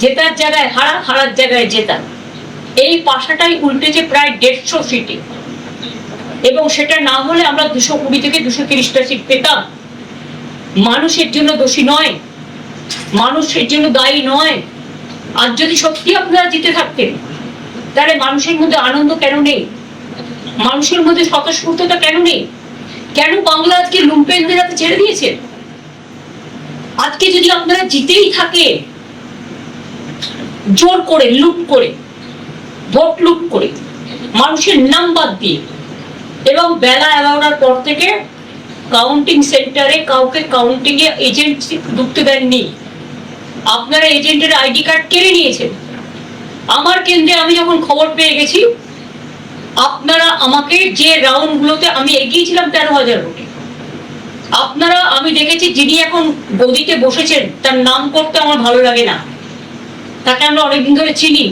জেতার জায়গায় হারা, হারার জায়গায় জেতা, এই পাশাটাই উল্টেছে প্রায় 150 সিটে। এবং সেটা না হলে আমরা 220 থেকে 230টা সিট পেতাম। মানুষের জন্য দোষী নয়, মানুষের জন্য দায়ী নয়। আর যদি সত্যি আপনারা জিতে থাকতেন, তাহলে মানুষের মধ্যে আনন্দ কেন নেই? মানুষের মধ্যে স্বতঃস্ফূর্ততা কেন নেই? কেন বাংলা আজকে লুম্পেনদের হাতে ছেড়ে দিয়েছে? আজকে যদি আপনারা জিতেই থাকে, জোর করে, লুট করে, ভোট লুট করে, মানুষের নাম বাদ দিয়ে, এবং বেলা 11টার পর থেকে কাউন্টিং সেন্টারে কাউকে কাউন্টিং এ এজেন্ট ঢুকতে দেননি। আপনারা এজেন্টের আইডি কার্ড কেড়ে নিয়েছেন। আমার কেন্দ্রে আমি যখন খবর পেয়ে গেছি, আপনারা আমাকে যে রাউন্ড গুলোতে আমি এগিয়েছিলাম 13,000 ভোটে, আপনারা, আমি দেখেছি যিনি এখন গদিতে বসেছেন তার নাম করতে আমার ভালো লাগে না, তাকে আমরা অনেকদিন ধরে চিনি।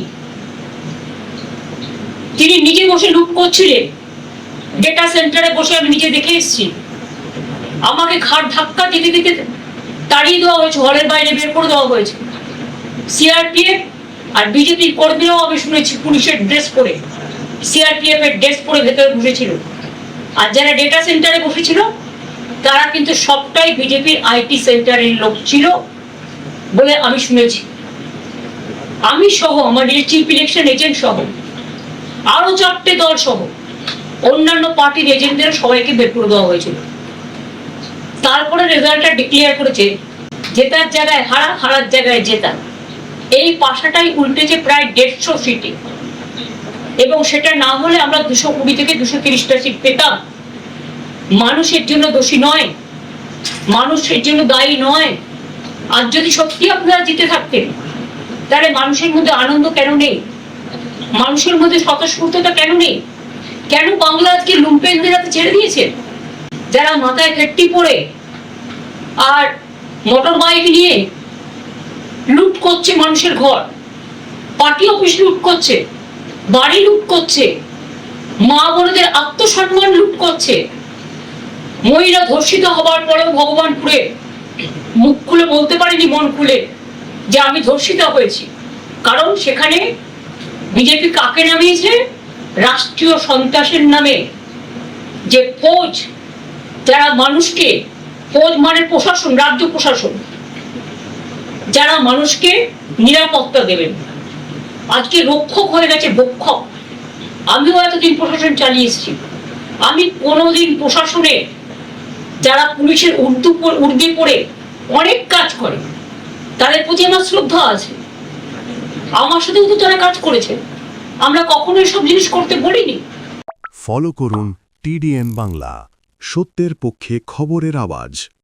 তিনি নিজে বসে লুট করছিলেন, ডেটা সেন্টারে বসে আমি নিজে দেখে এসেছি। আমাকে ঘাট ধাক্কা দিতে দিতে তাড়িয়ে দেওয়া হয়েছে, হলের বাইরে বের করে দেওয়া হয়েছে। সিআরপিএফ আর বিজেপি কর্মীরাও আমি শুনেছি পুলিশের ড্রেস পরে, সিআরপিএফ এর ড্রেস পরে ভেতরে বসেছিল। আর যারা ডেটা সেন্টারে বসেছিল তারা কিন্তু সবটাই বিজেপির আইটি সেন্টারের লোক ছিল বলে আমি শুনেছি। আমি সহ, আমার চিফ ইলেকশন এজেন্ট সহ, আরো 4টে দল সহ অন্যান্য পার্টির এজেন্টদের সবাইকে বের করে দেওয়া হয়েছিল। তারপরে রেজাল্টটা ডিক্লেয়ার করেছে জেতার জায়গায় হারা, হারার জায়গায় জেতা, এই পাশাটাই উল্টেছে প্রায় 150 সিটে। এবং সেটা না হলে আমরা 220 থেকে 230টা সিট পেতাম। মানুষের জন্য দোষী নয়, মানুষের জন্য দায়ী নয়। আর যদি সত্যি আপনারা জিতে থাকতেন, তাহলে মানুষের মধ্যে আনন্দ কেন নেই? মানুষের মধ্যে স্বতঃস্ফূর্ততা কেন নেই? কেন বাংলা আজকে লুম্পেনদের হাতে ছেড়ে দিয়েছে? যারা মাথায় ফেট্টি পরে আর মোটর বাইক নিয়ে লুট করছে মানুষের ঘর, পার্টি অফিস লুট করছে, বাড়ি লুট করছে, মা বোনদের আত্মসম্মান লুট করছে। মহিলা ধর্ষিত হবার পরেও ভগবানপুরে মুখ খুলে বলতে পারেনি, মন খুলে, যে আমি ধর্ষিত হয়েছি। কারণ সেখানে বিজেপি কাকে নামিয়েছে? রাষ্ট্রীয় সন্ত্রাসের নামে যে ফৌজ, যারা মানুষকে, ফৌজ মানে প্রশাসন, রাজ্য প্রশাসন, যারা মানুষকে নিরাপত্তা দেবেন, আজকে রক্ষক হয়ে গেছে ভক্ষক। আমিও এতদিন প্রশাসন চালিয়ে এসেছি, আমি কোনোদিন প্রশাসনে যারা পুলিশের উর্দি পরে অনেক কাজ করে তাদের প্রতি আমার শ্রদ্ধা আছে। আমার সাথেও তো তারা কাজ করেছে, আমরা কখনো এসব জিনিস করতে বলিনি। ফলো করুন টিডিএন বাংলা, সত্যের পক্ষে খবরের আওয়াজ।